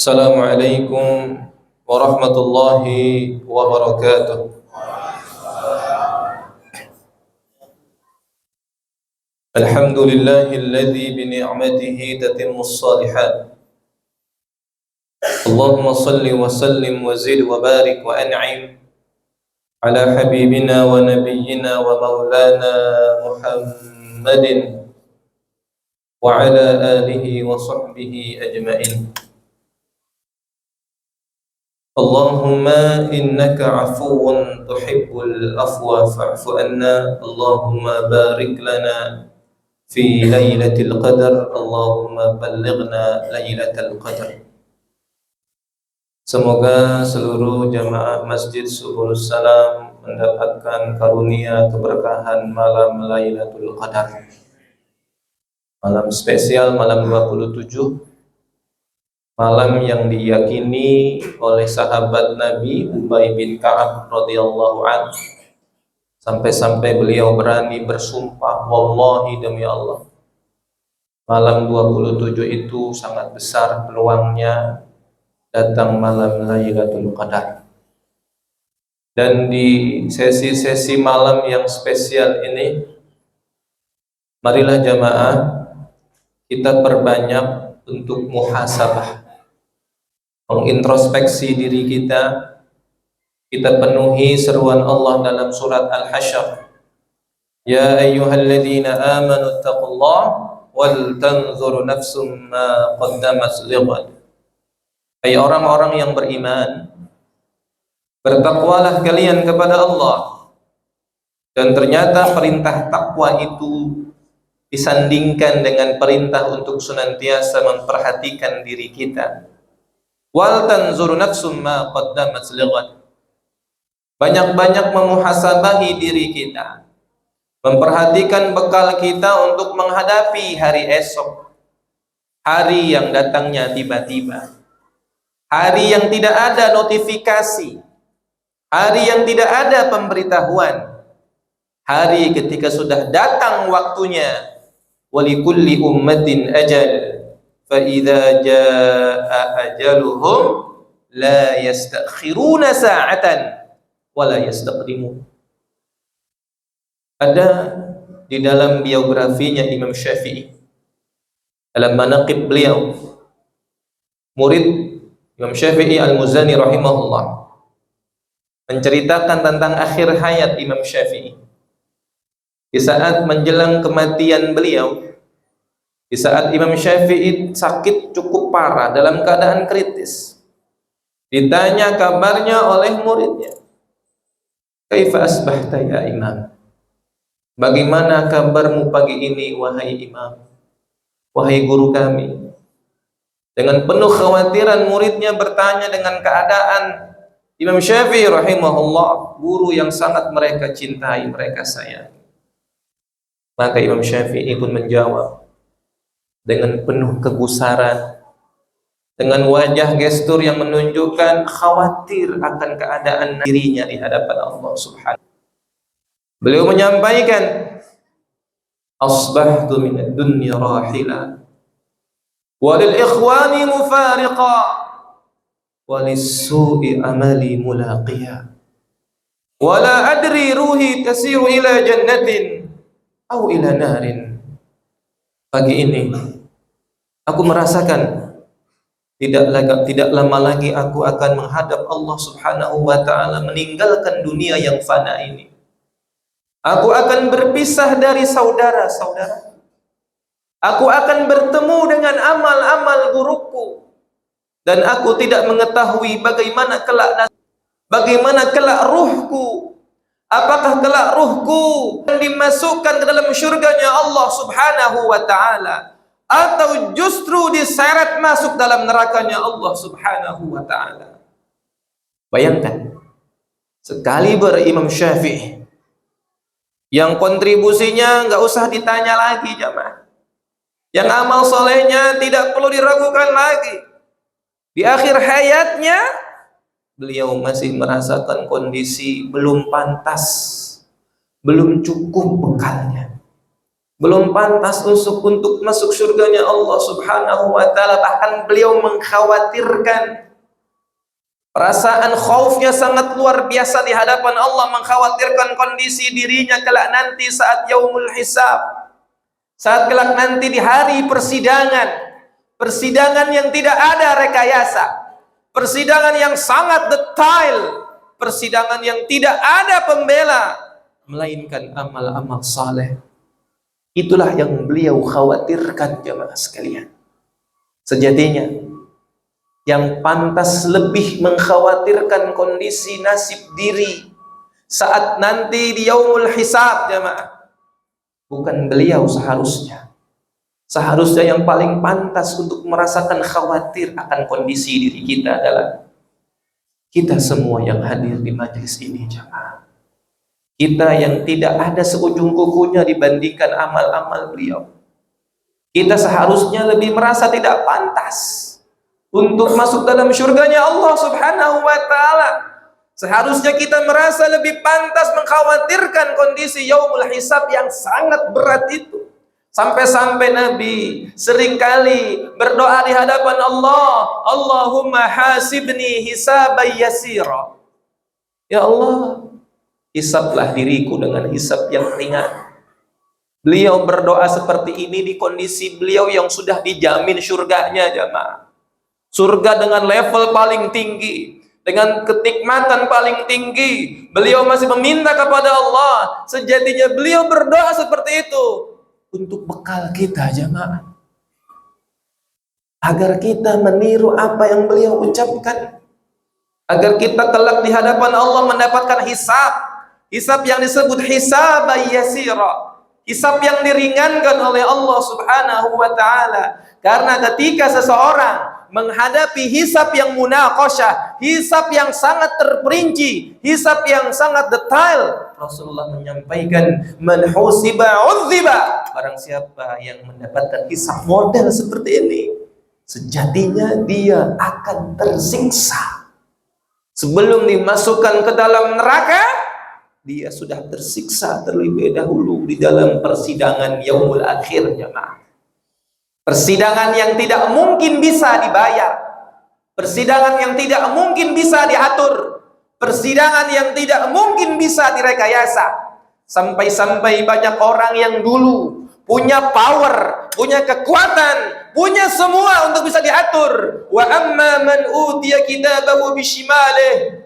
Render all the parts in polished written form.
Assalamualaikum warahmatullahi wabarakatuh. Alhamdulillahilladzi bi ni'matihi tatimmus shalihat. Allahumma salli wa sallim wa zid wa barik wa an'im ala habibina wa nabiyyina wa maulana Muhammadin wa ala alihi wa sahbihi ajma'in. Allahumma innaka afuwun tuhibbul afwa fa'fu anna. Allahumma barik lana fi lailatul qadar. Allahumma ballighna lailatul qadar. Semoga seluruh jamaah Masjid Subul Salam mendapatkan karunia keberkahan malam Lailatul Qadar. Malam spesial, malam 27, malam yang diyakini oleh sahabat Nabi Ubay bin Ka'ab radhiyallahu anhu, sampai-sampai beliau berani bersumpah, wallahi demi Allah, malam 27 itu sangat besar peluangnya datang malam Lailatul Qadar. Dan di sesi-sesi malam yang spesial ini, marilah jamaah kita perbanyak untuk muhasabah, mengintrospeksi diri kita. Kita penuhi seruan Allah dalam surat Al-Hasyr, ya ayyuhalladzina amanu taqullah wal tanzur nafsum ma qaddamat lighad. Hai orang-orang yang beriman, bertakwalah kalian kepada Allah. Dan ternyata perintah takwa itu disandingkan dengan perintah untuk senantiasa memperhatikan diri kita. Wal tanzur nafsum ma qaddamat lighad. Banyak-banyak memuhasabahi diri kita, memperhatikan bekal kita untuk menghadapi hari esok, hari yang datangnya tiba-tiba, hari yang tidak ada notifikasi, hari yang tidak ada pemberitahuan, hari ketika sudah datang waktunya. Walikulli ummatin ajal, fa idza jaa ajaluhum la yastakhiruna sa'atan wa la yastaqdimun. Ada di dalam biografinya Imam Syafi'i, dalam manaqib beliau, murid Imam Syafi'i Al-Muzani rahimahullah menceritakan tentang akhir hayat Imam Syafi'i. Di saat menjelang kematian beliau, di saat Imam Syafi'i sakit cukup parah, dalam keadaan kritis, ditanya kabarnya oleh muridnya, kaifa asbahta ya Imam? Bagaimana kabarmu pagi ini wahai Imam, wahai guru kami? Dengan penuh khawatiran muridnya bertanya dengan keadaan Imam Syafi'i rahimahullah, guru yang sangat mereka cintai, mereka sayang. Maka Imam Syafi'i pun menjawab dengan penuh kegusaran, dengan wajah gestur yang menunjukkan khawatir akan keadaan dirinya di hadapan Allah Subhanahu. Beliau menyampaikan, asbahtu minad dunya rahila walil ikhwani mufariqa walis-su'i amali mulaqiya wala adri ruhi tasiru ila jannatin au ila narin. Pagi ini aku merasakan tidak lama lagi aku akan menghadap Allah Subhanahu wa ta'ala, meninggalkan dunia yang fana ini. Aku akan berpisah dari saudara-saudara. Aku akan bertemu dengan amal-amal guruku, dan aku tidak mengetahui bagaimana kelak ruhku. Apakah kelak ruhku dimasukkan ke dalam syurganya Allah Subhanahu wa ta'ala, atau justru diseret masuk dalam nerakanya Allah Subhanahu wa ta'ala. Bayangkan, sekali Imam Syafi'i yang kontribusinya nggak usah ditanya lagi jamaah, yang amal solehnya tidak perlu diragukan lagi. Di akhir hayatnya beliau masih merasakan kondisi belum pantas, belum cukup bekalnya. belum pantas untuk masuk surganya Allah Subhanahu wa taala. Bahkan beliau mengkhawatirkan, perasaan khaufnya sangat luar biasa di hadapan Allah, mengkhawatirkan kondisi dirinya kelak nanti saat yaumul hisab, saat kelak nanti di hari persidangan. Persidangan yang tidak ada rekayasa, persidangan yang sangat detail, persidangan yang tidak ada pembela melainkan amal-amal saleh. Itulah yang beliau khawatirkan, jemaah sekalian. Sejatinya yang pantas lebih mengkhawatirkan kondisi nasib diri saat nanti di yaumul hisab, jemaah, bukan beliau seharusnya. Seharusnya yang paling pantas untuk merasakan khawatir akan kondisi diri kita adalah kita semua yang hadir di majelis ini, jemaah. Kita yang tidak ada seujung kukunya dibandingkan amal-amal beliau. Kita seharusnya lebih merasa tidak pantas untuk masuk dalam surganya Allah Subhanahu wa taala. Seharusnya kita merasa lebih pantas mengkhawatirkan kondisi yaumul hisab yang sangat berat itu. Sampai-sampai Nabi seringkali berdoa di hadapan Allah, Allahumma hasibni hisaban yasira. Ya Allah, hisablah diriku dengan hisab yang ringan. Beliau berdoa seperti ini di kondisi beliau yang sudah dijamin surganya, jemaah. Surga dengan level paling tinggi, dengan kenikmatan paling tinggi. Beliau masih meminta kepada Allah. Sejatinya beliau berdoa seperti itu untuk bekal kita, jemaah, agar kita meniru apa yang beliau ucapkan, agar kita kelak di hadapan Allah mendapatkan hisab yang disebut hisab yasira, hisab yang diringankan oleh Allah Subhanahu wa taala. Karena ketika seseorang menghadapi hisab yang munaqasyah, hisab yang sangat terperinci, hisab yang sangat detail, Rasulullah menyampaikan, man husiba udziba, barang siapa yang mendapatkan hisab model seperti ini, sejatinya dia akan tersiksa. Sebelum dimasukkan ke dalam neraka, dia sudah tersiksa terlebih dahulu di dalam persidangan yaumul akhir, jemaah. Persidangan yang tidak mungkin bisa dibayar, persidangan yang tidak mungkin bisa diatur, persidangan yang tidak mungkin bisa direkayasa. Sampai-sampai banyak orang yang dulu punya power, punya kekuatan, punya semua untuk bisa diatur. Wa amma man utiya kitabahu bishimalih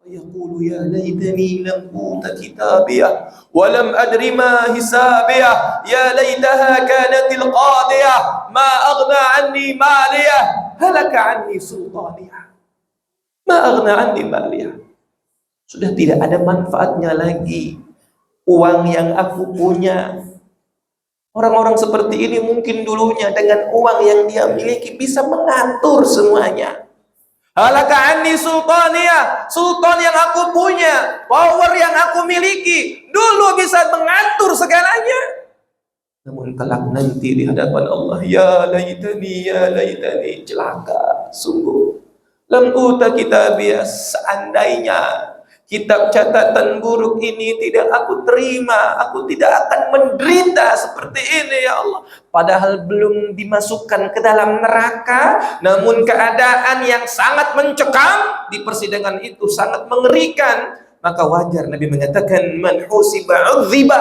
yaqulu ya laitani lam uta kitabiyah wa lam adri ma hisabiyah ya laitaha kanatil qadiyah ma aghna anni maliyah halaka anni sultaniyah ma aghna anni maliyah. Sudah tidak ada manfaatnya lagi uang yang aku punya. Orang-orang seperti ini mungkin dulunya dengan uang yang dia miliki bisa mengatur semuanya. Halaka anni sultaniyah, sultan yang aku punya, power yang aku miliki, dulu bisa mengatur segalanya. Namun kelak nanti di hadapan Allah, ya laitani, celaka, sungguh. Lam uta kitabiyah, seandainya kitab catatan buruk ini tidak aku terima, aku tidak akan menderita seperti ini, ya Allah. Padahal belum dimasukkan ke dalam neraka, namun keadaan yang sangat mencekam di persidangan itu sangat mengerikan. Maka wajar Nabi mengatakan, man husiba udziba,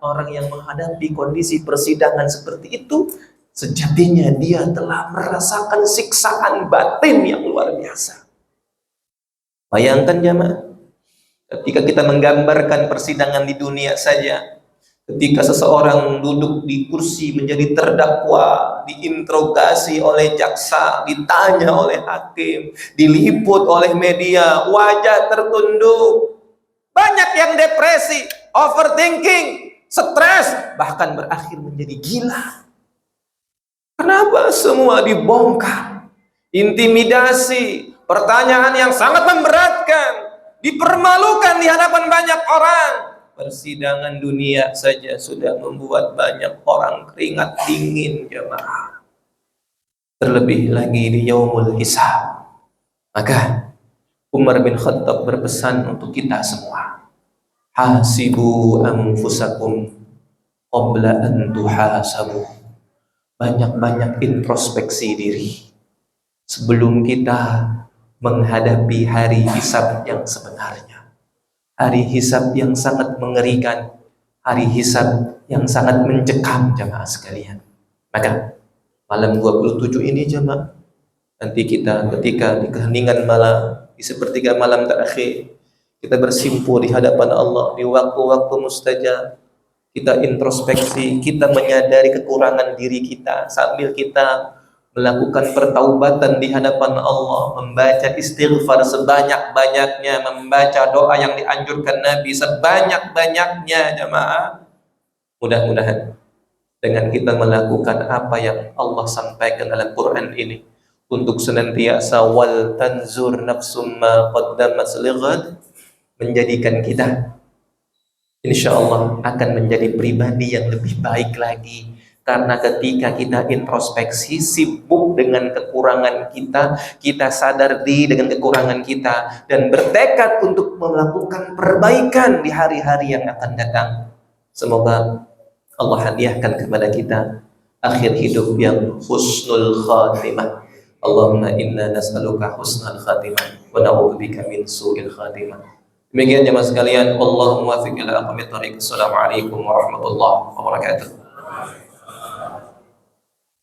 orang yang menghadapi kondisi persidangan seperti itu, sejatinya dia telah merasakan siksaan batin yang luar biasa. Bayangkan, jemaah, ketika kita menggambarkan persidangan di dunia saja, ketika seseorang duduk di kursi menjadi terdakwa, diinterogasi oleh jaksa, ditanya oleh hakim, diliput oleh media, wajah tertunduk, banyak yang depresi, overthinking, stres, bahkan berakhir menjadi gila. Kenapa? Semua dibongkar, intimidasi, pertanyaan yang sangat memberatkan, dipermalukan di hadapan banyak orang. Persidangan dunia saja sudah membuat banyak orang keringat dingin, jemaah. Terlebih lagi di yaumul hisab. Maka Umar bin Khattab berpesan untuk kita semua, hasibu anfusakum qabla an tuhasabu. Banyak-banyak introspeksi diri sebelum kita menghadapi hari hisab yang sebenarnya. Hari hisab yang sangat mengerikan, hari hisab yang sangat mencekam jamaah sekalian. Maka malam 27 ini jamaah, nanti kita ketika di keheningan malam, di sepertiga malam terakhir, kita bersimpuh di hadapan Allah di waktu-waktu mustajab. Kita introspeksi, kita menyadari kekurangan diri kita sambil kita melakukan pertaubatan di hadapan Allah, membaca istighfar sebanyak-banyaknya, membaca doa yang dianjurkan Nabi sebanyak-banyaknya jamaah. Mudah-mudahan dengan kita melakukan apa yang Allah sampaikan dalam Quran ini, untuk senantiasa wal tanzur nafsum ma qaddamat lighad, menjadikan kita insya Allah akan menjadi pribadi yang lebih baik lagi. Karena ketika kita introspeksi, sibuk dengan kekurangan kita, kita sadar dengan kekurangan kita, dan bertekad untuk melakukan perbaikan di hari-hari yang akan datang. Semoga Allah hadiahkan kepada kita akhir hidup yang husnul khatimah. Allahumma inna nas'aluka husnul khatimah wa na'udzubika min su'il khatimah. Demikian jemaah sekalian, Allahumma fiq ila aqwamit thariq. Assalamualaikum warahmatullahi wabarakatuh.